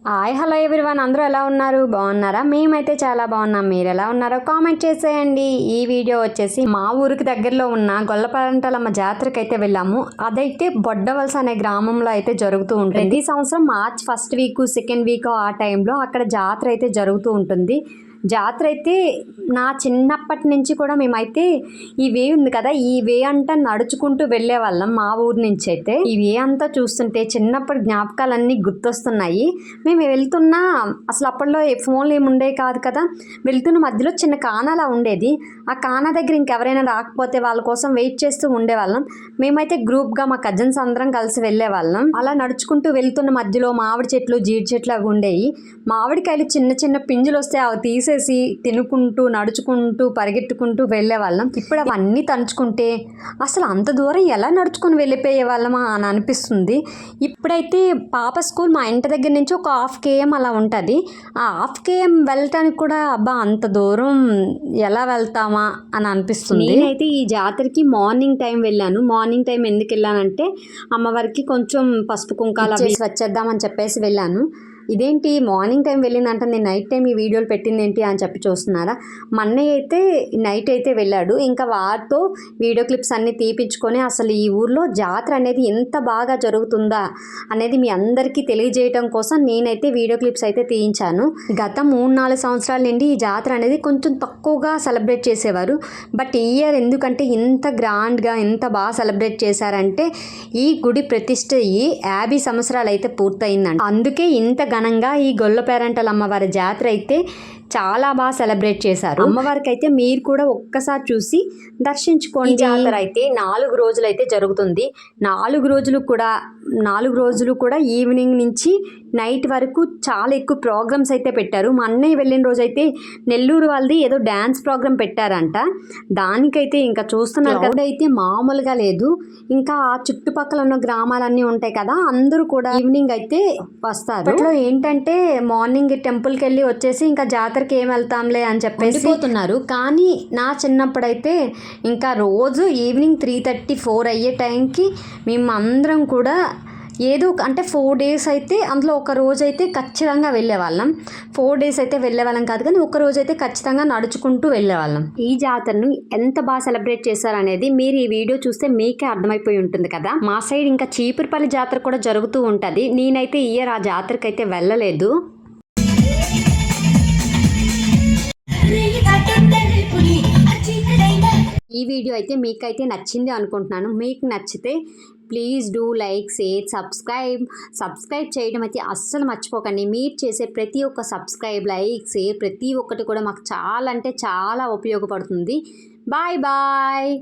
Hi hello everyone, అందరూ ఎలా ఉన్నారు? బాగున్నారా? మేమైతే చాలా బాగున్నాం. మీరు ఎలా ఉన్నారో కామెంట్ చేసేయండి. ఈ వీడియో వచ్చేసి మా ఊరికి దగ్గరలో ఉన్న గొల్లపరంటలమ్మ జాతరకి అయితే వెళ్ళాము. అదైతే బొడ్డవలస అనే గ్రామంలో అయితే జరుగుతూ ఉంటుంది. ప్రతి సంవత్సరం March first week second week ఆ టైంలో అక్కడ జాతర అయితే జరుగుతూ ఉంటుంది. జాతర అయితే నా చిన్నప్పటి నుంచి కూడా మేమైతే ఈ వే ఉంది కదా, ఈ వే అంతా నడుచుకుంటూ వెళ్ళే వాళ్ళం మా ఊరు నుంచి. అయితే ఈ వే అంతా చూస్తుంటే చిన్నప్పటి జ్ఞాపకాలన్నీ గుర్తొస్తున్నాయి. మేము వెళ్తున్నా, అసలు అప్పట్లో ఫోన్లు ఏమి ఉండేవి కాదు కదా, వెళ్తున్న మధ్యలో చిన్న కానాలా ఉండేది. ఆ కానా దగ్గర ఇంకెవరైనా రాకపోతే వాళ్ళ కోసం వెయిట్ చేస్తూ ఉండేవాళ్ళం. మేమైతే గ్రూప్గా మా కజిన్స్ అందరం కలిసి వెళ్ళే వాళ్ళం. అలా నడుచుకుంటూ వెళ్తున్న మధ్యలో మామిడి చెట్లు జీడి చెట్లు అవి ఉండేవి. మామిడికాయలు చిన్న చిన్న పింజులు వస్తే అవి తీసేసి తినుకుంటూ నడుచుకుంటూ పరిగెత్తుకుంటూ వెళ్ళే వాళ్ళం. ఇప్పుడు అవన్నీ తలుచుకుంటే అసలు అంత దూరం ఎలా నడుచుకుని వెళ్ళిపోయే వాళ్ళమా అని అనిపిస్తుంది. ఇప్పుడైతే పాప స్కూల్ మా ఇంటి దగ్గర నుంచి ఒక 1/2 km అలా ఉంటుంది. ఆ 1/2 km వెళ్ళటానికి కూడా అబ్బా అంత దూరం ఎలా వెళ్తామా అని అనిపిస్తుంది. నేనైతే ఈ జాతరకి మార్నింగ్ టైం వెళ్ళాను. మార్నింగ్ టైం ఎందుకు వెళ్ళానంటే అమ్మవారికి కొంచెం పసుపు కుంకాలు చేసి వచ్చేద్దామని చెప్పేసి వెళ్ళాను. ఇదేంటి మార్నింగ్ టైం వెళ్ళిందంటే నేను నైట్ టైం ఈ వీడియోలు పెట్టింది ఏంటి అని చెప్పి చూస్తున్నారా? మా అన్నయ్య అయితే నైట్ అయితే వెళ్ళాడు. ఇంకా వాటితో వీడియో క్లిప్స్ అన్నీ తీపించుకొని అసలు ఈ ఊర్లో జాతర అనేది ఎంత బాగా జరుగుతుందా అనేది మీ అందరికీ తెలియజేయడం కోసం నేనైతే వీడియో క్లిప్స్ అయితే తీయించాను. గత 3-4 సంవత్సరాల నుండి ఈ జాతర అనేది కొంచెం తక్కువగా సెలబ్రేట్ చేసేవారు. బట్ ఈ ఇయర్ ఎందుకంటే ఇంత గ్రాండ్గా ఎంత బాగా సెలబ్రేట్ చేశారంటే ఈ గుడి ప్రతిష్ఠ 50 సంవత్సరాలు అయితే పూర్తయిందండి. అందుకే ఇంత ఘనంగా ఈ గొల్లపేరంటల అమ్మవారి జాతర అయితే చాలా బాగా సెలబ్రేట్ చేశారు. అమ్మవారికి అయితే మీరు కూడా ఒక్కసారి చూసి దర్శించుకోండి. ఈ జాతర అయితే 4 రోజులు అయితే జరుగుతుంది. 4 రోజులు కూడా ఈవినింగ్ నుంచి నైట్ వరకు చాలా ఎక్కువ ప్రోగ్రామ్స్ అయితే పెట్టారు. మా అన్నయ్య వెళ్ళిన రోజు అయితే నెల్లూరు వాళ్ళది ఏదో డ్యాన్స్ ప్రోగ్రామ్ పెట్టారంట. దానికైతే ఇంకా చూస్తున్నారు క్రౌడ్ అయితే మామూలుగా లేదు. ఇంకా ఆ చుట్టుపక్కల ఉన్న గ్రామాలన్నీ ఉంటాయి కదా, అందరూ కూడా ఈవినింగ్ అయితే వస్తారు. అట్లా ఏంటంటే మార్నింగ్ టెంపుల్కి వెళ్ళి వచ్చేసి ఇంకా జాతరకి ఏం వెళ్తాంలే అని చెప్పేసి పోతున్నారు. కానీ నా చిన్నప్పుడైతే ఇంకా రోజు ఈవినింగ్ 3:30-4 అయ్యే టైంకి మేము అందరం కూడా ఏదో అంటే 4 days అయితే అందులో ఒక రోజు అయితే ఖచ్చితంగా వెళ్ళేవాళ్ళం. 4 days అయితే వెళ్ళేవాళ్ళం కాదు, కానీ ఒక రోజు అయితే ఖచ్చితంగా నడుచుకుంటూ వెళ్ళేవాళ్ళం. ఈ జాతరను ఎంత బాగా సెలబ్రేట్ చేశారనేది మీరు ఈ వీడియో చూస్తే మీకే అర్థమైపోయి ఉంటుంది కదా. మా సైడ్ ఇంకా చీపురుపల్లి జాతర కూడా జరుగుతూ ఉంటుంది. నేనైతే ఈ ఇయర్ ఆ జాతరకి అయితే వెళ్ళలేదు. ఈ వీడియో అయితే మీకైతే నచ్చింది అనుకుంటున్నాను. మీకు నచ్చితే please do like share subscribe చేయడం అయితే అస్సలు మర్చిపోకండి. మీరు చేసే ప్రతి ఒక్క సబ్స్క్రైబ్ లైక్ షేర్ ప్రతి ఒక్కటి కూడా మాకు చాలా అంటే చాలా ఉపయోగపడుతుంది. Bye bye.